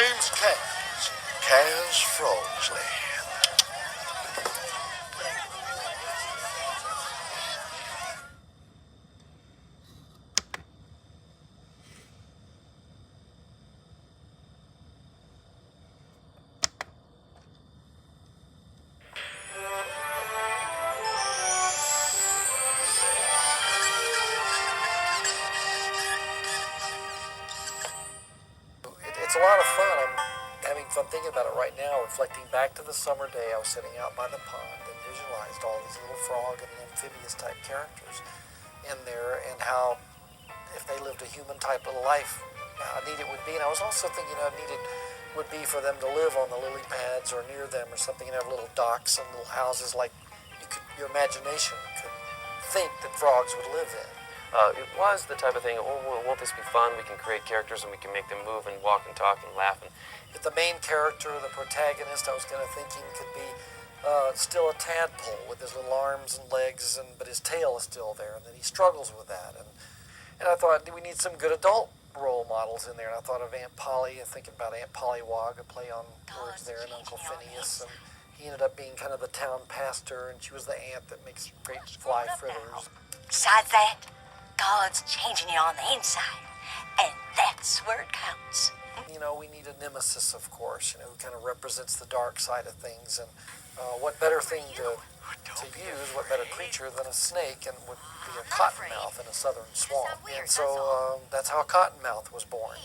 name's Kaz. Kaz Frogsley. It's a lot of fun. I'm having fun thinking about it right now, reflecting back to the summer day I was sitting out by the pond and visualized all these little frog and amphibious type characters in there, and how if they lived a human type of life, how neat it would be. And I was also thinking how neat it would be for them to live on the lily pads or near them or something, and have little docks and little houses like your imagination could think that frogs would live in. It was the type of thing, won't this be fun? We can create characters and we can make them move and walk and talk and laugh. If the main character, the protagonist, I was kind of thinking could be still a tadpole with his little arms and legs, but his tail is still there, and then he struggles with that. And I thought we need some good adult role models in there, and I thought of Aunt Polly, thinking about Aunt Polly Wog, a play on words there, and Uncle Phineas, and he ended up being kind of the town pastor, and she was the aunt that makes great fly fritters. Besides that, God's changing you on the inside, and that's where it counts. You know, we need a nemesis, of course, who kind of represents the dark side of things, and what better thing to use, what better creature than a snake, and would be a cottonmouth in a southern swamp. And so that's how Cottonmouth was born.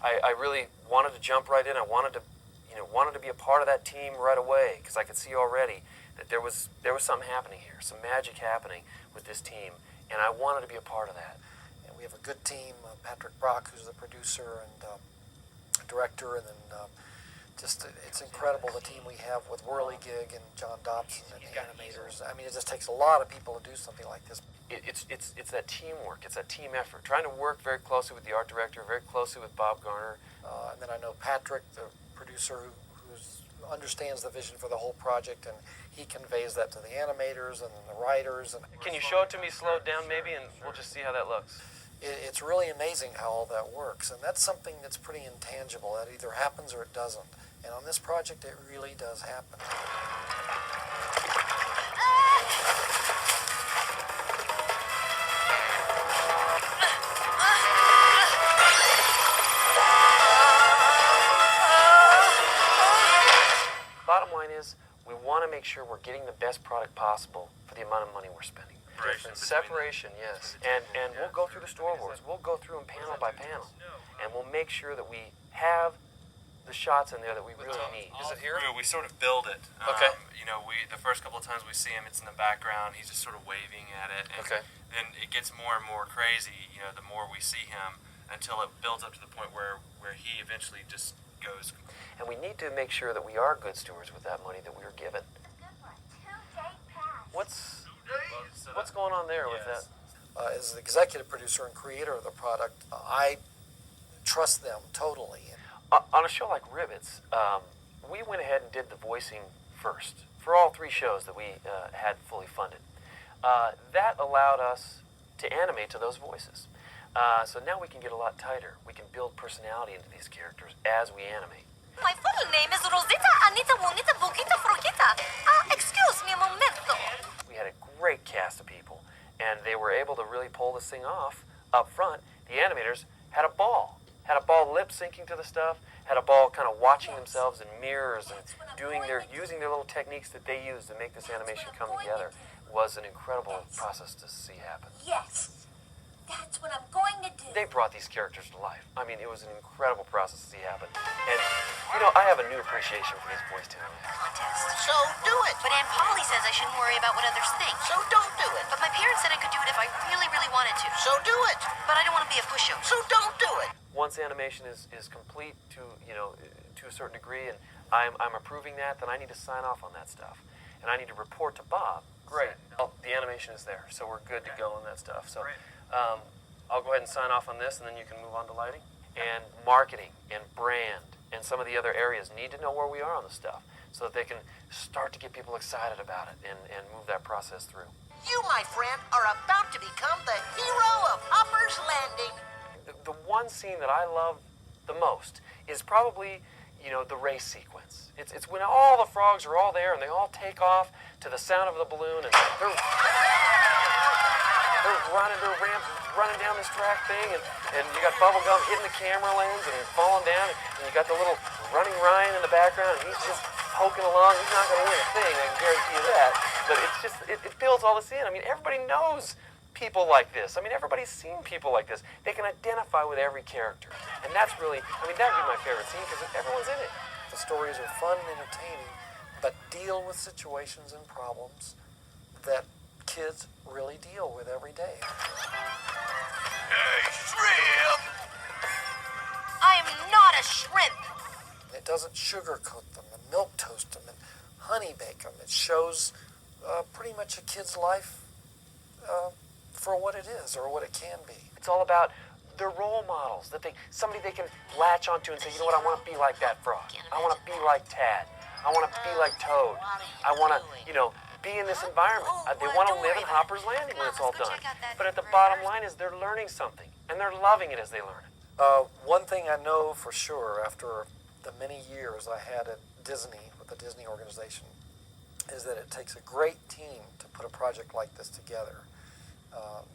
I really wanted to jump right in. I wanted to be a part of that team right away, because I could see already that there was something happening here, some magic happening with this team, and I wanted to be a part of that. And we have a good team, Patrick Brock, who's the producer and director, and then it's incredible the team we have with Whirligig and John Dobson and the animators. I mean, it just takes a lot of people to do something like this. It's that teamwork. It's that team effort. Trying to work very closely with the art director, very closely with Bob Garner. And then I know Patrick, the producer, who understands the vision for the whole project, and he conveys that to the animators and the writers. And can you show it to me slowed down maybe, and we'll just see how that looks? It's really amazing how all that works, and that's something that's pretty intangible. That either happens or it doesn't. And on this project, it really does happen. Bottom line is, we want to make sure we're getting the best product possible for the amount of money we're spending. Separation, yes. And we'll go through the storyboards. We'll go through them panel by panel, and we'll make sure that we have the shots in there that we really need. Is it here? We sort of build it. Okay. The first couple of times we see him, it's in the background. He's just sort of waving at it. And Okay. Then it gets more and more crazy, the more we see him, until it builds up to the point where he eventually just goes. And we need to make sure that we are good stewards with that money that we are given. What's going on there with that? As the executive producer and creator of the product, I trust them totally. On a show like Ribbits, we went ahead and did the voicing first for all 3 shows that we had fully funded. That allowed us to animate to those voices. So now we can get a lot tighter. We can build personality into these characters as we animate. My full name is Rosita Anita Bonita Bukita Frogita. Excuse me a momento. We had a great cast of people, and they were able to really pull this thing off up front. The animators had a ball lip syncing to the stuff, had a ball kind of watching themselves in mirrors and using their little techniques that they use to make this animation come together. It was an incredible process to see happen. Yes, that's what I'm going to do. They brought these characters to life. I mean, it was an incredible process to see happen. And, I have a new appreciation for these voice talent. Contest. So do it. But Aunt Polly says I shouldn't worry about what others think. So don't do it. But my parents said I could do it if I really, really wanted to. So do it. But I don't want to be a pushover. So don't do it. Once animation is complete to a certain degree, and I'm approving that, then I need to sign off on that stuff. And I need to report to Bob. Great. Well, the animation is there, so we're good to go on that stuff. So I'll go ahead and sign off on this, and then you can move on to lighting. And marketing and brand and some of the other areas need to know where we are on the stuff so that they can start to get people excited about it and move that process through. You, my friend, are about to become the hero of Hopper's Landing. The one scene that I love the most is probably the race sequence. It's when all the frogs are all there and they all take off to the sound of the balloon, and they're running down this track thing, and you got Bubblegum hitting the camera lens and falling down, and you got the little running Ryan in the background, and he's just poking along. He's not going to win a thing, I can guarantee you that. But it's just, it builds all this in. I mean, everybody knows people like this. I mean, everybody's seen people like this. They can identify with every character. And that's really, I mean, that would be my favorite scene because everyone's in it. The stories are fun and entertaining, but deal with situations and problems that kids really deal with every day. Hey, shrimp! I'm not a shrimp! It doesn't sugarcoat them and milk toast them and honey bake them. It shows pretty much a kid's life for what it is or what it can be. It's all about their role models, somebody they can latch onto and say, you know what, I want to be like that frog. I want to be like Tad. I want to be like Toad. I want to, be in this environment. They want to live in Hopper's Landing when it's all done. But at the bottom line is they're learning something, and they're loving it as they learn it. One thing I know for sure after the many years I had at Disney, with the Disney organization, is that it takes a great team to put a project like this together.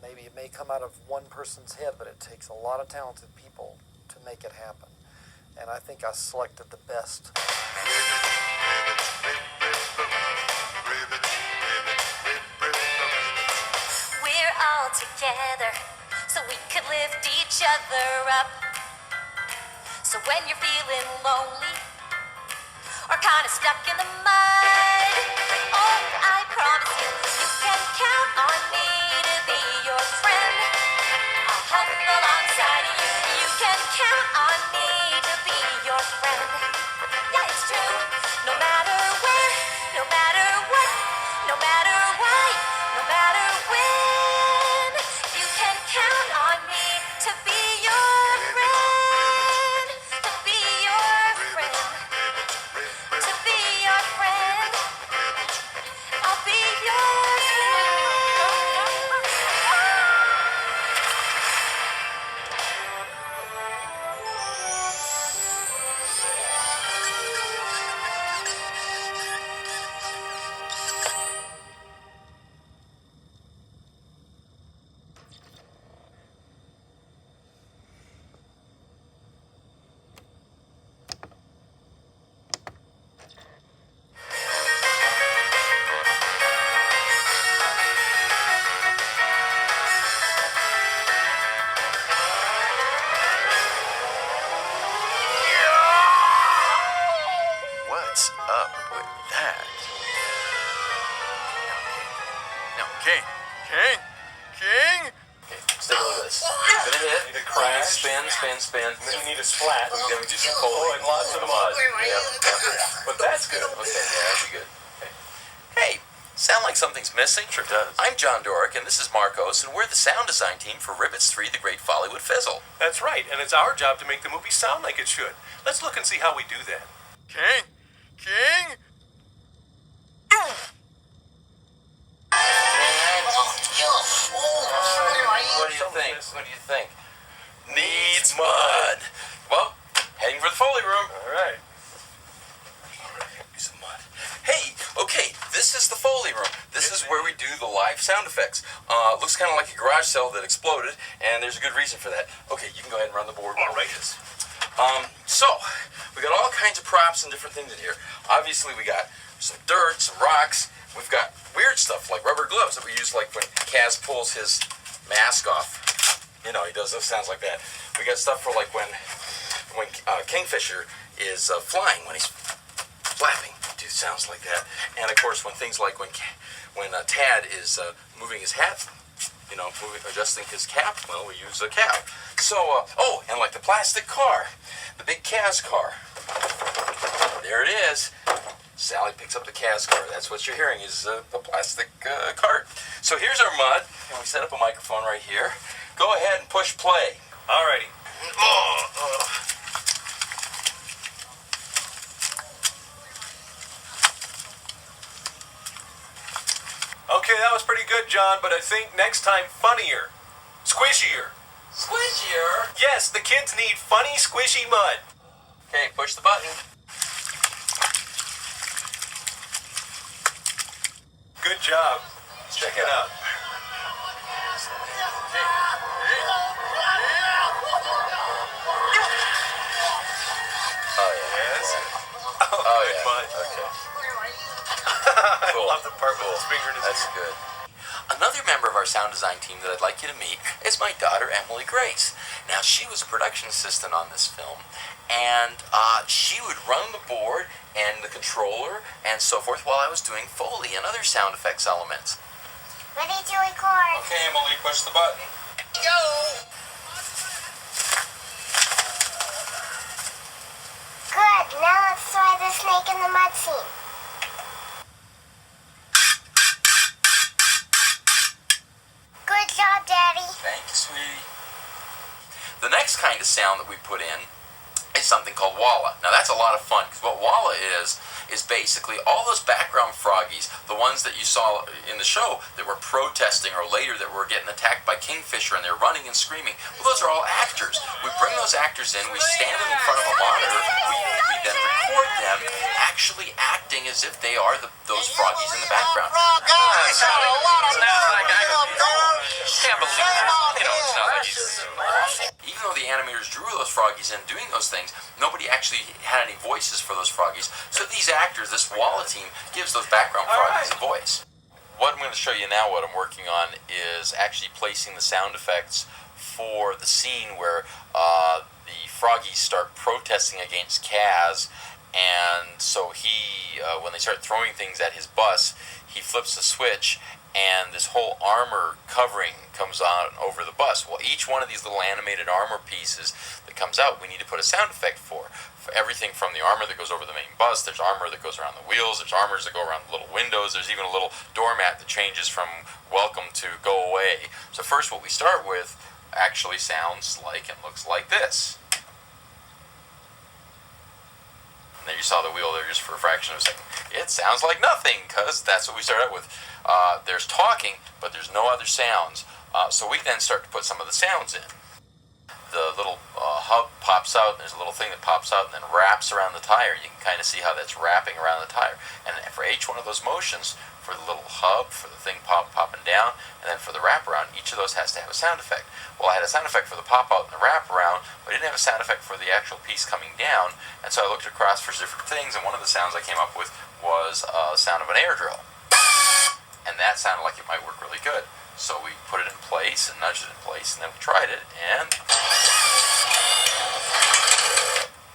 Maybe it may come out of one person's head, but it takes a lot of talented people to make it happen. And I think I selected the best. We're all together so we could lift each other up. So when you're feeling lonely or kind of stuck in the mud, oh, I promise you, you can count on me to be your friend. I'll help alongside you. You can count on me to be your friend. Yeah, it's true. No matter where, no matter what, no matter why, no matter when, you can count on me to be your friend. To be your friend. To be your friend. I'll be your friend. What's up with that? No, King! Okay, stick with this. Gonna hit. Need a crash. Spin. And then you need a splat. Then we do some foley. And lots of mud. Yeah. But that's good. Okay, yeah, that'd be good. Okay. Hey, sound like something's missing? Sure does. I'm John Dorick, and this is Marcos, and we're the sound design team for Ribbits 3, The Great Follywood Fizzle. That's right. And it's our job to make the movie sound like it should. Let's look and see how we do that. King! What do you think? Needs mud. Well, heading for the Foley room. All right. Some mud. Hey, okay, this is the Foley room. This is where we do the live sound effects. Looks kind of like a garage sale that exploded, and there's a good reason for that. Okay, you can go ahead and run the board. All right. So, we got all kinds of props and different things in here. Obviously, we got some dirt, some rocks. We've got weird stuff like rubber gloves that we use like when Kaz pulls his mask off. He does those sounds like that. We got stuff for like when Kingfisher is flying, when he's flapping. Do sounds like that. And of course, when things like when Tad is moving his hat, adjusting his cap, well, we use a cap. So, and like the plastic car, the big Kaz car. There it is. Sally picks up the Kaz car. That's what you're hearing is the plastic cart. So here's our mud, and we set up a microphone right here. Go ahead and push play. All righty. Okay, that was pretty good, John, but I think next time funnier. Squishier. Squishier. Yes, the kids need funny, squishy mud. Okay, push the button. Good job. Check it out. Oh yeah. Yes. Oh Good yeah. bunch. Okay. I love the part with his finger in his That's ear. good. Another member of our sound design team that I'd like you to meet is my daughter, Emily Grace. Now, she was a production assistant on this film, and she would run the board and the controller and so forth while I was doing Foley and other sound effects elements. Ready to record. Okay, Emily, push the button. Go! Good. Now let's try the snake in the mud scene. Good job, Daddy. Thank you, sweetie. The next kind of sound that we put in is something called walla. Now that's a lot of fun, because what walla is basically all those background froggies, the ones that you saw in the show that were protesting or later that were getting attacked by Kingfisher and they're running and screaming. Well, those are all actors. We bring those actors in, we stand them in front of a monitor, we then record them actually acting as if they are those froggies in the background. Can't believe that. You know, it's not like he's Even though the animators drew those froggies in doing those things, nobody actually had any voices for those froggies. So these actors, this Walla team, gives those background froggies a voice. What I'm going to show you now, what I'm working on, is actually placing the sound effects for the scene where the froggies start protesting against Kaz. And so he, when they start throwing things at his bus, he flips the switch and this whole armor covering comes on over the bus. Well, each one of these little animated armor pieces that comes out, we need to put a sound effect for. For everything from the armor that goes over the main bus, there's armor that goes around the wheels, there's armors that go around the little windows, there's even a little doormat that changes from welcome to go away. So first what we start with actually sounds like and looks like this. And there you saw the wheel there just for a fraction of a second. It sounds like nothing, because that's what we start out with. There's talking, but there's no other sounds. So we then start to put some of the sounds in. The little hub pops out, and there's a little thing that pops out and then wraps around the tire. You can kind of see how that's wrapping around the tire. And for each one of those motions, for the little hub, for the thing popping down, and then for the wraparound, each of those has to have a sound effect. Well, I had a sound effect for the pop out and the wraparound, but I didn't have a sound effect for the actual piece coming down. And so I looked across for different things, and one of the sounds I came up with was a sound of an air drill. And that sounded like it might work really good. So we put it in place and nudged it in place, and then we tried it, and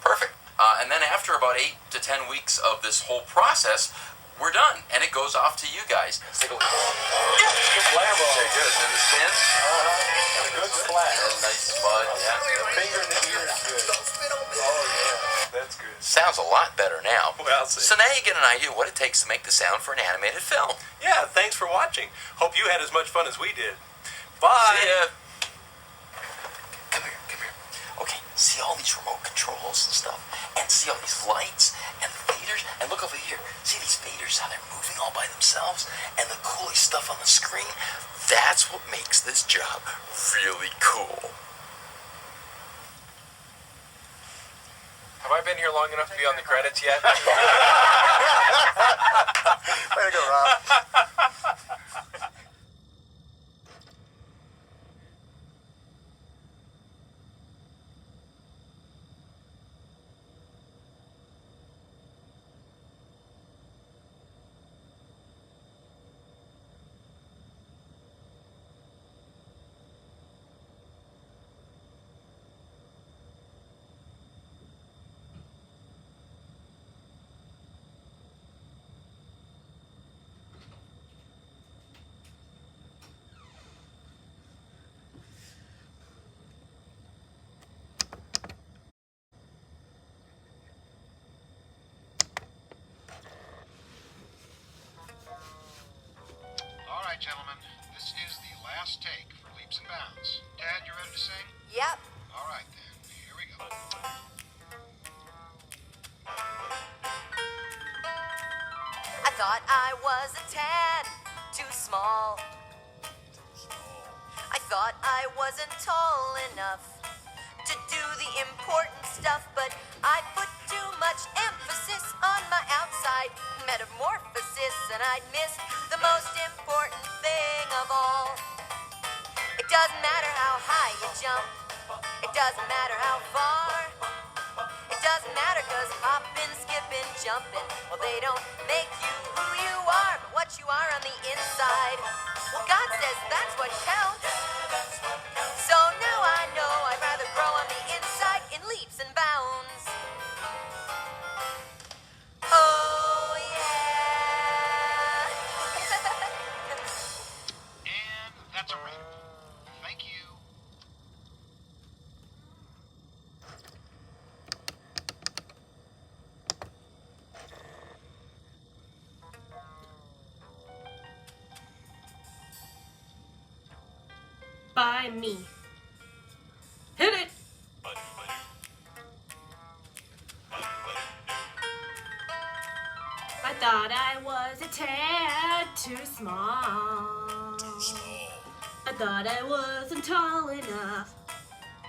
perfect. And then after about 8 to 10 weeks of this whole process, we're done, and it goes off to you guys. Let's take a look. Good blabber. Very good. And the spin. And a good splat. And nice spud. Yeah. The finger in the ear is good. Oh, yeah. That's good. Sounds a lot better now. Well, see. So now you get an idea what it takes to make the sound for an animated film. Yeah, thanks for watching. Hope you had as much fun as we did. Bye. See ya. Come here, come here. Okay, see all these remote controls and stuff? And see all these lights and the faders? And look over here. See these faders, how they're moving all by themselves? And the coolest stuff on the screen? That's what makes this job really cool. Have I been here long enough to be on the credits yet? Way to go, Rob. All right, gentlemen, this is the last take for Leaps and Bounds. Dad, you ready to sing? Yep. All right, then. Here we go. I thought I was a tad too small. I thought I wasn't tall enough to do the important stuff, but I put too much emphasis on my outside metamorphosis, and I'd missed the the most important thing of all. It doesn't matter how high you jump. It doesn't matter how far. It doesn't matter, cause hopping, skipping, jumping, well, they don't make you who you are, but what you are on the inside. Well, God says that's what counts. So now I know I'd rather grow on the inside in leaps and bounds. Oh, yeah. And that's a wrap. Thank you. By me. Hit it! I thought I was a tad too small. I thought I wasn't tall enough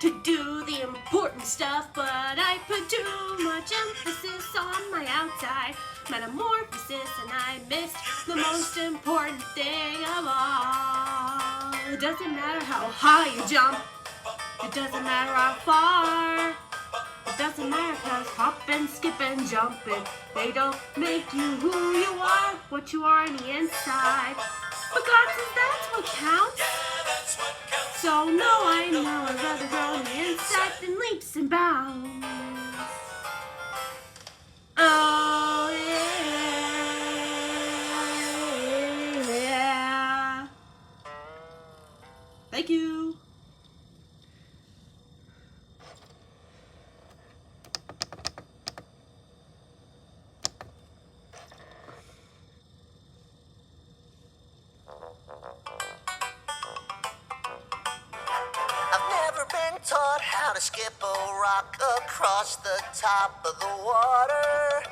to do the important stuff, but I put too much emphasis on my outside metamorphosis, and I missed the most important thing of all. It doesn't matter how high you jump. It doesn't matter how far. It doesn't matter, cause hopping, skipping, jumping, they don't make you who you are, what you are on the inside. But God says that's what counts. So no, I know I'd rather grow on the inside than leaps and bounds. Oh yeah. Thank you. I've never been taught how to skip a rock across the top of the water.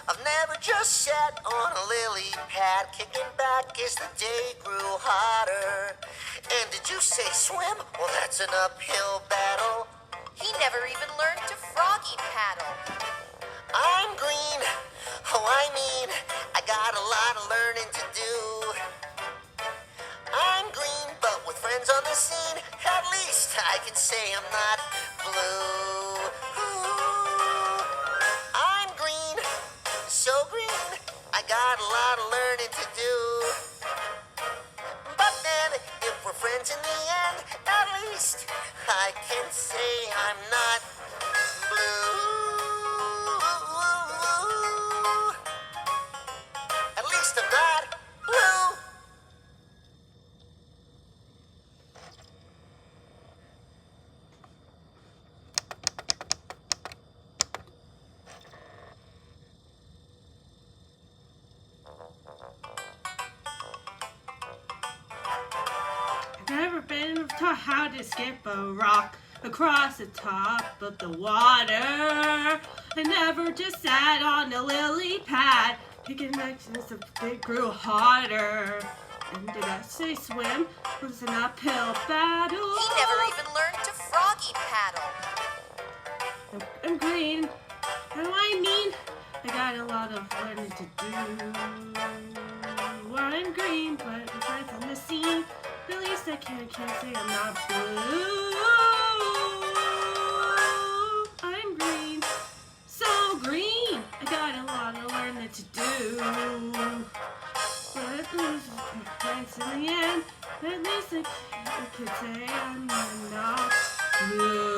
I've never just sat on a lily pad, kicking back as the day grew hotter. And did you say swim? Well, that's an uphill battle. He never even learned to froggy paddle. I'm green. Oh, I mean, I got a lot of learning to do. I'm green, but with friends on the scene, at least I can say I'm not blue. Ooh. I'm green, so green, I got a lot of learning to do. But then, if we're friends in the end, at least I can say I'm not blue. At least I'm not blue. I've never been taught how to skip a rock across the top of the water. I never just sat on a lily pad, picking as it grew hotter. And did I say swim? It was an uphill battle. He never even learned to froggy paddle. I'm green. How do I mean? I got a lot of learning to do. Well, I'm green, but if I'm on the scene, at least I can't say I'm not blue. I'm green, so green. I got a lot of learning to do. But at least in the end, at least I can say I'm not blue.